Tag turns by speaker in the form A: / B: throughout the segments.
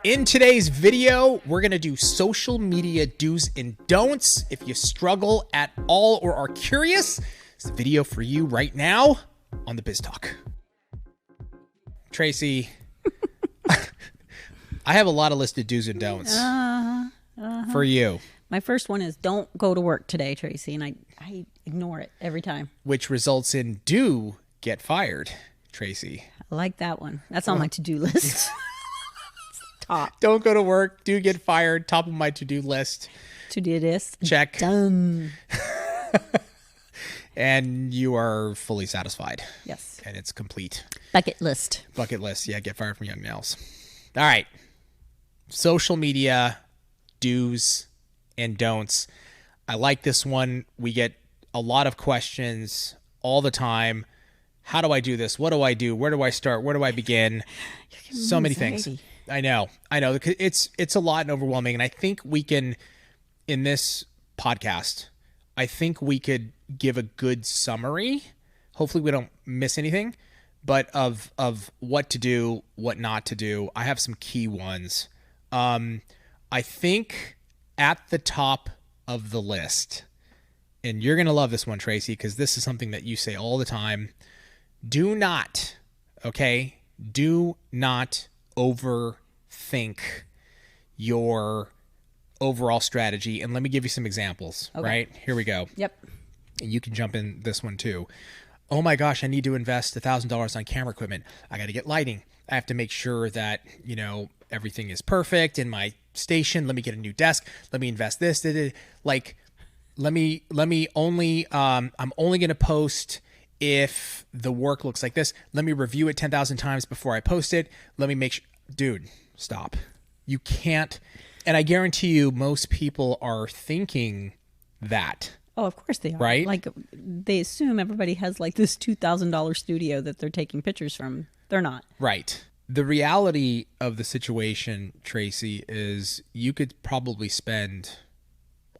A: In today's video, we're going to do social media do's and don'ts. If you struggle at all or are curious, it's the video for you right now on the Biz Talk. Tracy, I have a lot of listed do's and don'ts for you.
B: My first one is don't go to work today, Tracy, and I ignore it every time.
A: Which results in do get fired, Tracy.
B: I like that one. That's on my to-do list. Top.
A: Don't go to work, do get fired, top of my to-do list.
B: To-do list.
A: Check.
B: Done.
A: And you are fully satisfied.
B: Yes.
A: And it's complete.
B: Bucket list.
A: Bucket list. Yeah, get fired from Young Nails. All right. Social media do's and don'ts. I like this one. We get a lot of questions all the time. How do I do this? What do I do? Where do I start? Where do I begin? So many things. I know. It's a lot and overwhelming. And I think we can, in this podcast, I think we could give a good summary. Hopefully we don't miss anything, but of what to do, what not to do. I have some key ones. I think at the top of the list, and you're going to love this one, Tracy, because this is something that you say all the time. Do not overthink your overall strategy. And let me give you some examples, right? Here we go.
B: Yep.
A: And you can jump in this one too. Oh my gosh, I need to invest $1,000 on camera equipment. I got to get lighting. I have to make sure that, everything is perfect in my station. Let me get a new desk. Let me invest this. Like, let me only, I'm only going to post if the work looks like this. Let me review it 10,000 times before I post it. Let me make sure. Dude, stop. You can't. And I guarantee you most people are thinking that.
B: Oh, of course they are.
A: Right?
B: Like they assume everybody has like this $2,000 studio that they're taking pictures from. They're not.
A: Right. The reality of the situation, Tracy, is you could probably spend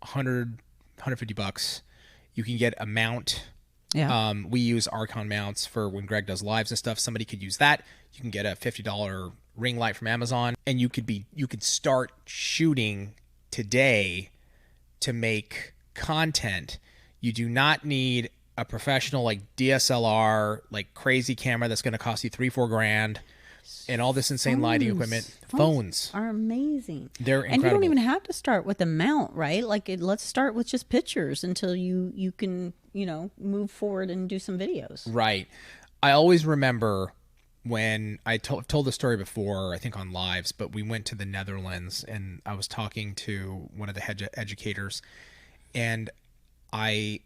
A: $150. You can get a mount.
B: Yeah.
A: We use Archon mounts for when Greg does lives and stuff. Somebody could use that. You can get a $50 ring light from Amazon, and you could start shooting today to make content. You do not need a professional like DSLR, like crazy camera that's going to cost you $3-4 grand, and all this insane lighting equipment. Phones
B: are amazing.
A: They're incredible.
B: And you don't even have to start with a mount, right? Like let's start with just pictures until you can, move forward and do some videos.
A: Right. I always remember when I told the story before, I think on lives, but we went to the Netherlands and I was talking to one of the educators, and I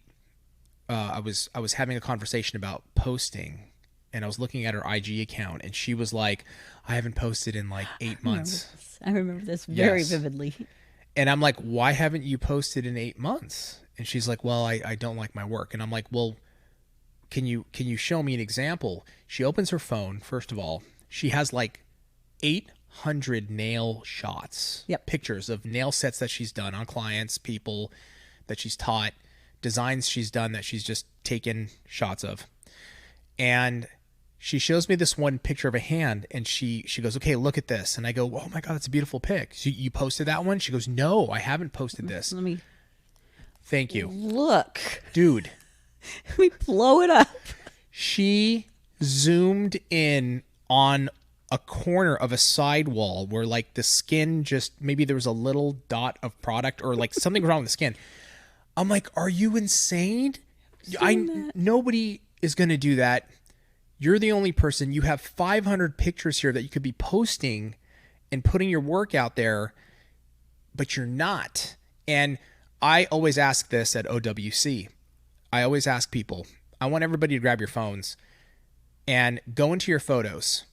A: was having a conversation about posting, and I was looking at her IG account, and she was like, I haven't posted in like 8 months.
B: I remember this very vividly.
A: And I'm like, why haven't you posted in 8 months? And she's like, well, I don't like my work. And I'm like, well, can you show me an example? She opens her phone. First of all, she has like 800 nail shots, pictures of nail sets that she's done on clients, people that she's taught, designs she's done that she's just taken shots of. And she shows me this one picture of a hand, and she goes, okay, look at this. And I go, oh my God, that's a beautiful pic. So you posted that one? She goes, no, I haven't posted this.
B: Let me.
A: Thank you.
B: Look.
A: Dude.
B: Let me blow it up.
A: She zoomed in on a corner of a sidewall where like the skin just, maybe there was a little dot of product or like something wrong with the skin. I'm like, are you insane? Nobody is going to do that. You're the only person. You have 500 pictures here that you could be posting and putting your work out there, but you're not. And I always ask this at OWC. I always ask people, I want everybody to grab your phones and go into your photos.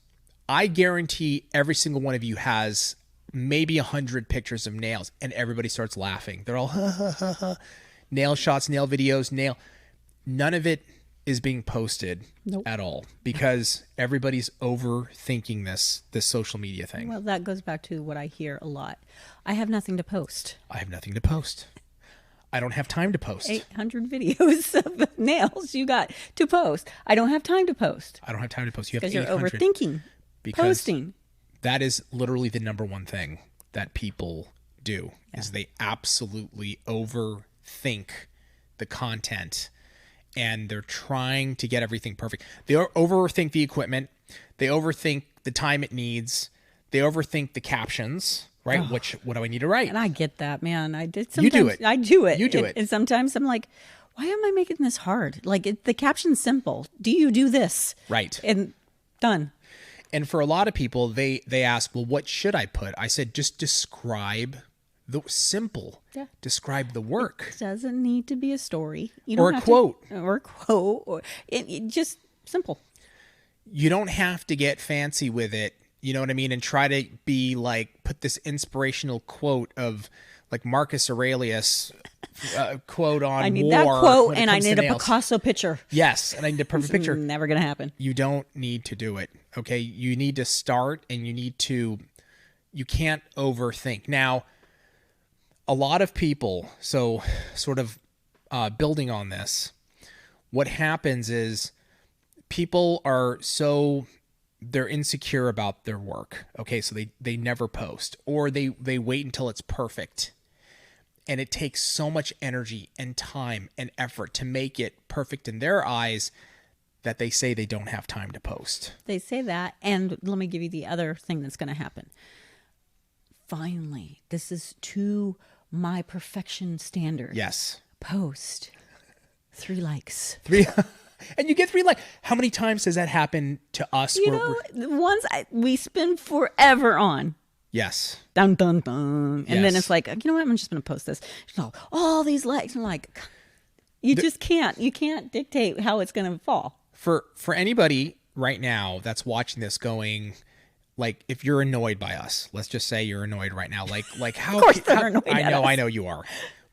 A: I guarantee every single one of you has maybe 100 pictures of nails, and everybody starts laughing. They're all, ha, ha, ha, ha. Nail shots, nail videos, none of it is being posted at all because everybody's overthinking this social media thing.
B: Well, that goes back to what I hear a lot. I have nothing to post.
A: I have nothing to post. I don't have time to post.
B: 800 videos of nails you got to post. I don't have time to post.
A: I don't have time to post. You have
B: because you're
A: 800
B: overthinking posting.
A: That is literally the number one thing that people do is they absolutely overthink the content, and they're trying to get everything perfect. They overthink the equipment. They overthink the time it needs. They overthink the captions, right? What do I need to write?
B: And I get that, man. I did.
A: You do it.
B: I do it.
A: You do it.
B: And sometimes I'm like, why am I making this hard? Like the caption's simple. Do you do this?
A: Right.
B: And done.
A: And for a lot of people, they ask, well, what should I put? I said, just describe the simple.
B: Yeah.
A: Describe the work.
B: It doesn't need to be a story. You
A: Or
B: don't
A: a
B: have
A: quote.
B: Or a quote. Or it just simple.
A: You don't have to get fancy with it. You know what I mean? And try to be like, put this inspirational quote of like Marcus Aurelius quote on war.
B: I need that quote, and I
A: comes
B: need
A: to
B: a
A: nails.
B: Picasso picture.
A: Yes, and I need a perfect picture.
B: Never going to happen.
A: You don't need to do it. Okay. You need to start, and you can't overthink. Now, a lot of people, so sort of building on this, what happens is people are they're insecure about their work. Okay. So they never post, or they wait until it's perfect. And it takes so much energy and time and effort to make it perfect in their eyes that they say they don't have time to post.
B: They say that. And let me give you the other thing that's going to happen. Finally, this is to my perfection standard.
A: Yes.
B: Post 3 likes.
A: 3, and you get 3 likes. How many times does that happen to us?
B: You know, the ones we spend forever on.
A: Yes.
B: Dun, dun, dun. And then
A: Yes.
B: it's like, you know what? I'm just going to post this. No, all these likes. I'm like, you can't dictate how it's going to fall.
A: For anybody right now that's watching this going, like, if you're annoyed by us, let's just say you're annoyed right now. Like how?
B: Of course they're annoyed
A: I
B: at
A: know,
B: us.
A: I know you are.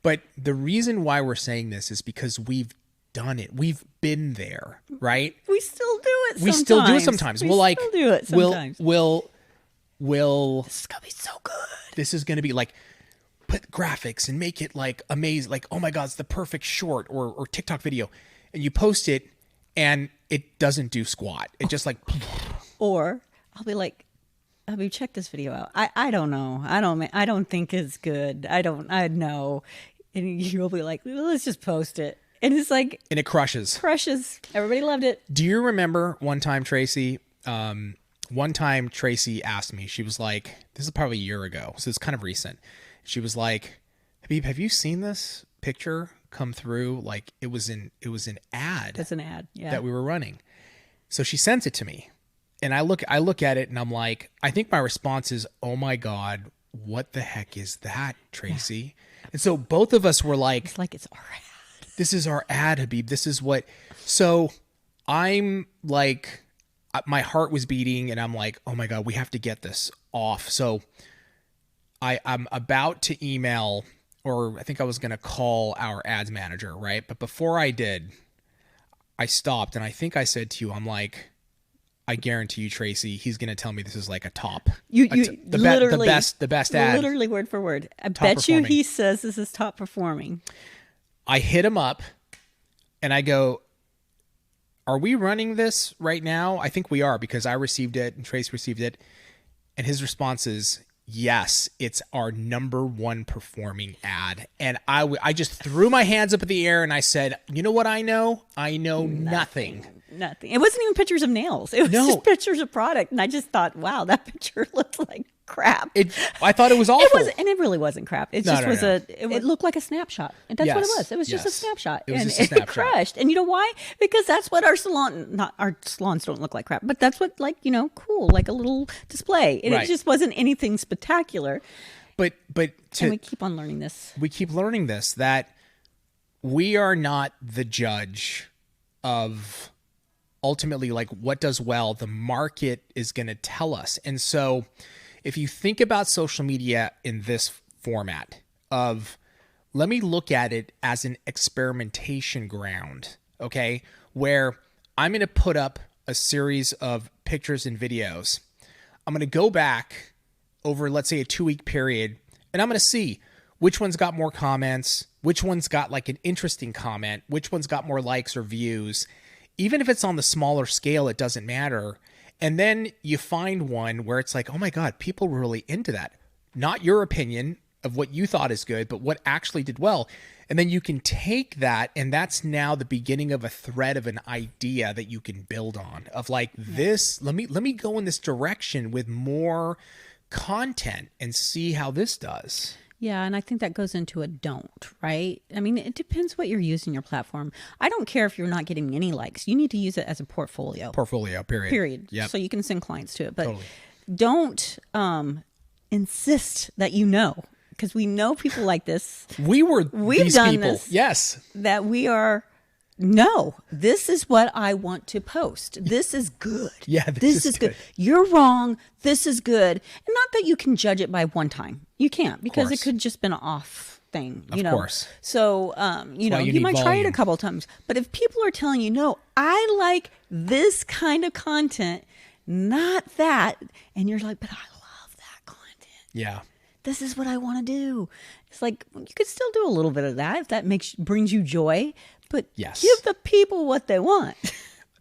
A: But the reason why we're saying this is because we've done it. We've been there, right?
B: We still do it sometimes.
A: We still do it sometimes.
B: We
A: We'll like,
B: still do it sometimes.
A: We'll
B: This is going to be so good.
A: this is going to be like, put graphics and make it like amazing. Like, oh my God, it's the perfect short or TikTok video. And you post it and it doesn't do squat. It just like,
B: Or I'll be like, check this video out. I don't know. I don't think it's good. I know. And you'll be like, well, let's just post it. And it's like,
A: and it crushes.
B: Everybody loved it.
A: Do you remember one time Tracy asked me, she was like, this is probably a year ago, so it's kind of recent. She was like, Habib, have you seen this picture come through? Like it was an ad.
B: It's an ad. Yeah.
A: That we were running. So she sends it to me. And I look at it and I'm like, I think my response is, oh my God, what the heck is that, Tracy? Yeah. And so both of us were like,
B: it's like, it's our ad.
A: This is our ad, Habib. This is what. So I'm like, my heart was beating and I'm like, oh my God, we have to get this off. So I'm about to email, or I think I was going to call our ads manager, right? But before I did, I stopped and I think I said to you, I'm like, I guarantee you, Tracy, he's going to tell me this is like a top. The best ad.
B: Literally word for word. I
A: Top
B: bet
A: performing.
B: you he says this is top performing.
A: I hit him up and I go, are we running this right now? I think we are because I received it and Trace received it. And his response is, yes, it's our number 1 performing ad. And I just threw my hands up in the air and I said, you know what I know? I know nothing.
B: Nothing. It wasn't even pictures of nails. It was just pictures of product. And I just thought, wow, that picture looks like crap.
A: I thought it was awful.
B: And it really wasn't crap. It just was it looked like a snapshot. And that's what it was. It was just a snapshot.
A: It was
B: and
A: just a snapshot.
B: It crushed. And you know why? Because that's what our salons don't look like crap, but that's what, like, you know, cool, like a little display. And
A: Right.
B: it just wasn't anything spectacular.
A: But
B: And we keep on learning this.
A: We keep learning this, that we are not the judge of ultimately like what does well. The market is going to tell us. And so if you think about social media in this format of, let me look at it as an experimentation ground, okay, where I'm going to put up a series of pictures and videos. I'm going to go back over, let's say, a 2-week period, and I'm going to see which one's got more comments, which one's got like an interesting comment, which one's got more likes or views. Even if it's on the smaller scale, it doesn't matter. And then you find one where it's like, oh my God, people were really into that. Not your opinion of what you thought is good, but what actually did well. And then you can take that, and that's now the beginning of a thread of an idea that you can build on of like this, let me go in this direction with more content and see how this does.
B: Yeah, and I think that goes into a don't, right? I mean, it depends what you're using your platform. I don't care if you're not getting any likes. You need to use it as a portfolio.
A: Portfolio, period.
B: Period.
A: Yep.
B: So you can send clients to it. But
A: Totally.
B: don't insist that you know, because we know people like this.
A: We've
B: We've done
A: people.
B: this.
A: Yes.
B: That we are, no, this is what I want to post. This is good.
A: Yeah, this is good.
B: You're wrong. This is good. And not that you can judge it by one time. You can't, because it could just been an off thing, you know.
A: Of course.
B: So, you know, you might try it a couple of times. But if people are telling you, no, I like this kind of content, not that, and you're like, but I love that content.
A: Yeah.
B: This is what I want to do. It's like, you could still do a little bit of that if that brings you joy, but
A: Yes.
B: give the people what they want.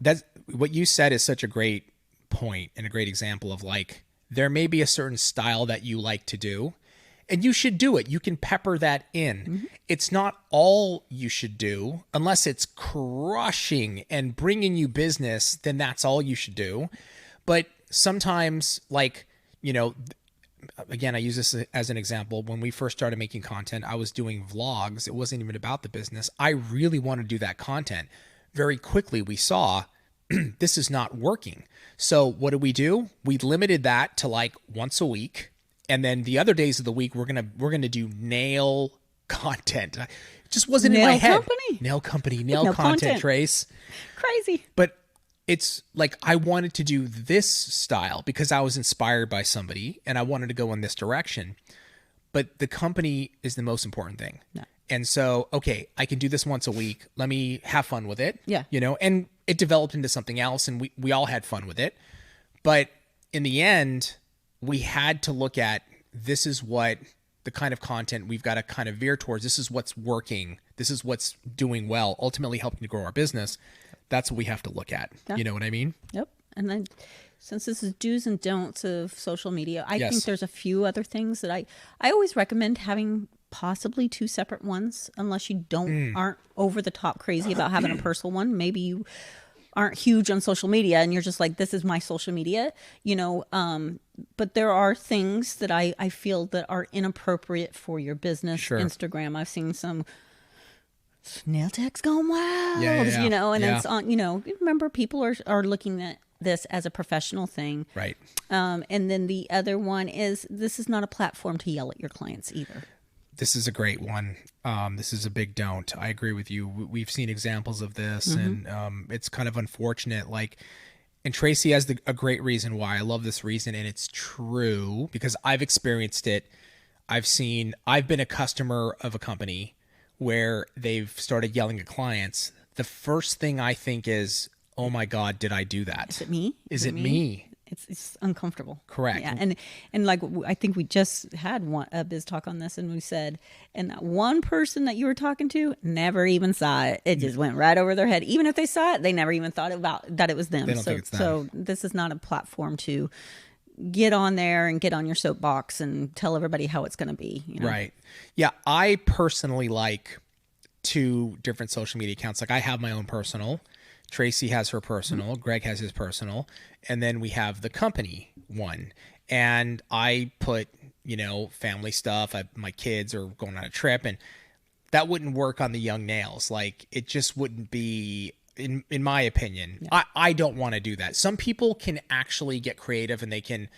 A: That's what you said is such a great point and a great example of like, there may be a certain style that you like to do, and you should do it. You can pepper that in. Mm-hmm. It's not all you should do unless it's crushing and bringing you business, then that's all you should do. But sometimes, like, you know, again, I use this as an example. When we first started making content, I was doing vlogs. It wasn't even about the business. I really wanted to do that content. Very quickly, we saw this is not working. So what do? We limited that to like once a week. And then the other days of the week, we're gonna do nail content. It just wasn't in my head. Nail content, Trace.
B: Crazy.
A: But it's like I wanted to do this style because I was inspired by somebody and I wanted to go in this direction. But the company is the most important thing.
B: No.
A: And so, okay, I can do this once a week. Let me have fun with it.
B: Yeah.
A: You know, and it developed into something else and we all had fun with it. But in the end, we had to look at this is what the kind of content we've got to kind of veer towards. This is what's working. This is what's doing well, ultimately helping to grow our business. That's what we have to look at. Yeah. You know what I mean?
B: Yep. And then since this is do's and don'ts of social media, I think there's a few other things that I always recommend having possibly two separate ones, unless you aren't over the top crazy about having a personal one. Maybe you aren't huge on social media and you're just like, this is my social media, you know, but there are things that I feel that are inappropriate for your business. Sure. Instagram, I've seen some nail techs going wild, you know, and it's on, you know, remember people are looking at this as a professional thing.
A: Right.
B: And then the other one is, this is not a platform to yell at your clients either.
A: This is a great one. This is a big don't. I agree with you. We've seen examples of this, and it's kind of unfortunate. Like, and Tracy has a great reason why. I love this reason, and it's true because I've experienced it. I've been a customer of a company where they've started yelling at clients. The first thing I think is, oh my God, did I do that?
B: Is it me?
A: Is it me?
B: It's uncomfortable.
A: Correct.
B: Yeah, and like I think we just had a biz talk on this, and we said, and that one person that you were talking to never even saw it. It just went right over their head. Even if they saw it, they never even thought about that it was them.
A: They don't think it's them.
B: So this is not a platform to get on there and get on your soapbox and tell everybody how it's going to be. You know?
A: Right. Yeah. I personally like two different social media accounts. Like I have my own personal. Tracy has her personal, Greg has his personal, and then we have the company one. And I put, you know, family stuff. My kids are going on a trip, and that wouldn't work on the young nails. Like it just wouldn't be, in my opinion. Yeah. I don't want to do that. Some people can actually get creative and they can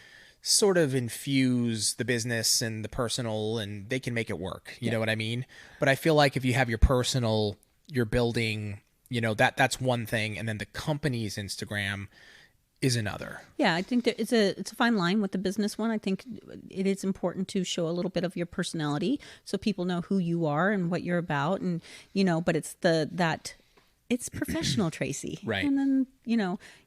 A: sort of infuse the business and the personal, and they can make it work. You know what I mean? But I feel like if you have your personal, you're building, you know, that's one thing, and then the company's Instagram is another.
B: Yeah, I think that it's a fine line with the business one. I think it is important to show a little bit of your personality so people know who you are and what you're about, and you know, but it's that it's professional, Tracy.
A: Right.
B: And then,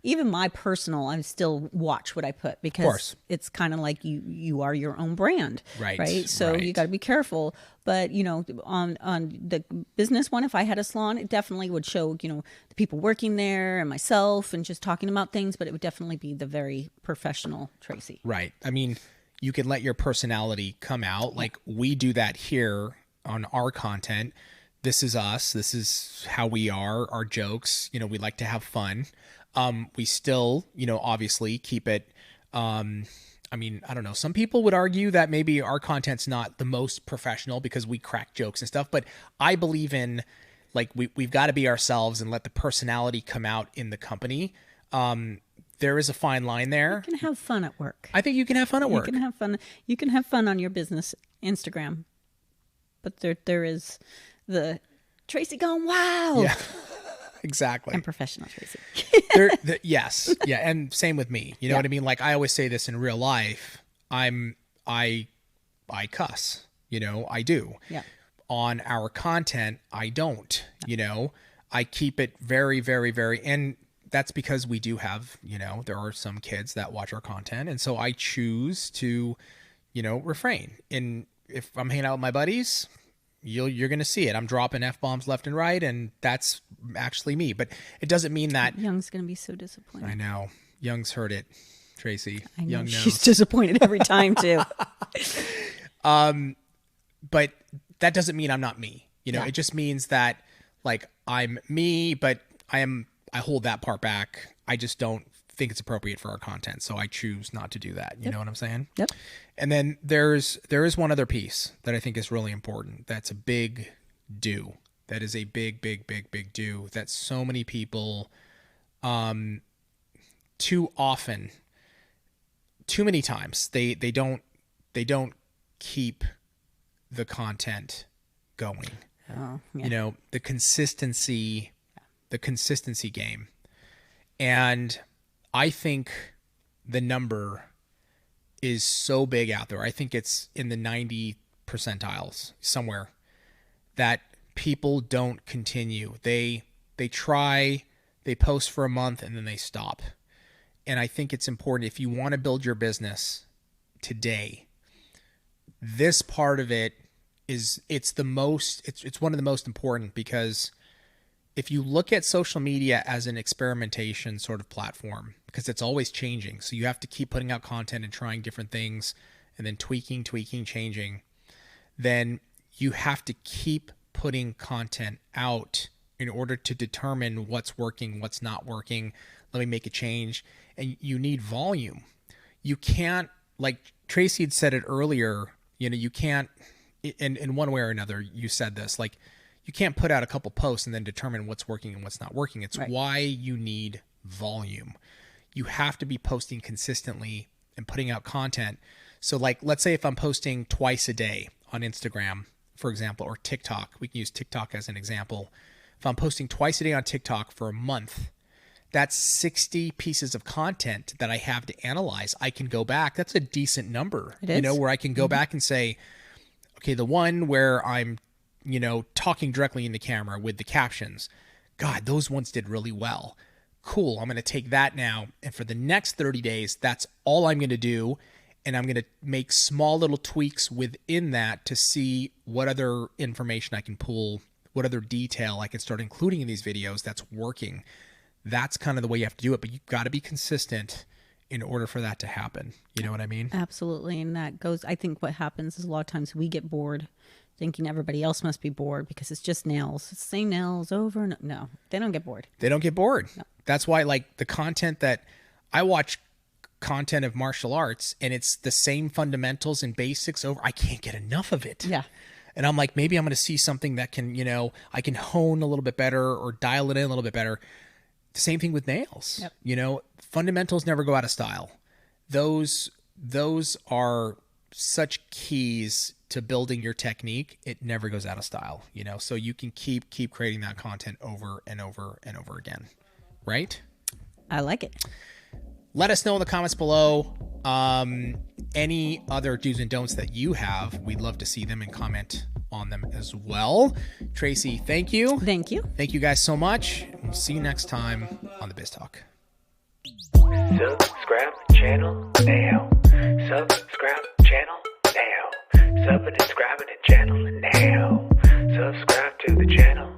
B: even my personal, I still watch what I put because it's kind of like you are your own brand.
A: Right.
B: So you got to be careful. But, on the business one, if I had a salon, it definitely would show, the people working there and myself and just talking about things. But it would definitely be the very professional Tracy.
A: Right. I mean, you can let your personality come out. Like we do that here on our content. This is us. This is how we are, our jokes. We like to have fun. We still, obviously keep it. I mean, I don't know. Some people would argue that maybe our content's not the most professional because we crack jokes and stuff. But I believe in like we've got to be ourselves and let the personality come out in the company. There is a fine line there.
B: You can have fun at work.
A: I think you can have fun at work.
B: You can have fun. You can have fun on your business Instagram. But there is the Tracy going, wow.
A: Yeah, exactly.
B: And professional Tracy.
A: Yes. Yeah. And same with me. You know what I mean? Like I always say this in real life, I cuss, I do.
B: Yeah.
A: On our content, I don't, I keep it very, very, very, and that's because we do have, there are some kids that watch our content. And so I choose to, refrain. And if I'm hanging out with my buddies, you're going to see it. I'm dropping F-bombs left and right, and that's actually me. But it doesn't mean that...
B: Young's going to be so disappointed.
A: I know. Young's heard it, Tracy.
B: I know.
A: Young knows.
B: She's disappointed every time, too.
A: But that doesn't mean I'm not me. It just means that, like, I'm me, but I hold that part back. I just don't think it's appropriate for our content, so I choose not to do that. You know what I'm saying?
B: Yep.
A: And then there is one other piece that I think is really important. That's a big do. That is a big, big, big, big do that so many people, too often, too many times, they don't keep the content going.
B: Oh, yeah.
A: The consistency game. And I think the number is so big out there. I think it's in the 90 percentiles somewhere that people don't continue. They try, they post for a month and then they stop. And I think it's important if you want to build your business today, this part of it is it's one of the most important, because if you look at social media as an experimentation sort of platform, because it's always changing. So you have to keep putting out content and trying different things and then tweaking, changing. Then you have to keep putting content out in order to determine what's working, what's not working. Let me make a change. And you need volume. You can't, like Tracy had said it earlier, you can't, in one way or another, you said this, like, you can't put out a couple posts and then determine what's working and what's not working. It's why you need volume. You have to be posting consistently and putting out content. So like, let's say if I'm posting twice a day on Instagram, for example, or TikTok, we can use TikTok as an example. If I'm posting twice a day on TikTok for a month, that's 60 pieces of content that I have to analyze. I can go back. That's a decent number, where I can go back and say, okay, the one where I'm, talking directly in the camera with the captions, God, those ones did really well. Cool. I'm going to take that now. And for the next 30 days, that's all I'm going to do. And I'm going to make small little tweaks within that to see what other information I can pull, what other detail I can start including in these videos that's working. That's kind of the way you have to do it. But you've got to be consistent in order for that to happen. You know what I mean?
B: Absolutely. And that goes, I think what happens is a lot of times we get bored thinking everybody else must be bored because it's just nails. It's the same nails over and no, they don't get bored.
A: They don't get bored.
B: No.
A: That's why, like, the content that I watch content of martial arts and it's the same fundamentals and basics over, I can't get enough of it.
B: Yeah.
A: And I'm like, maybe I'm going to see something that can, I can hone a little bit better or dial it in a little bit better. The same thing with nails. Yep. Fundamentals never go out of style. Those are such keys to building your technique. It never goes out of style, so you can keep creating that content over and over and over again. Right?
B: I like it.
A: Let us know in the comments below any other do's and don'ts that you have. We'd love to see them and comment on them as well. Tracy, thank you.
B: Thank you.
A: Thank you guys so much. We'll see you next time on the Biz Talk.
C: Subscribe channel now. Subscribe channel now. Subscribe to the channel now. Subscribe to the channel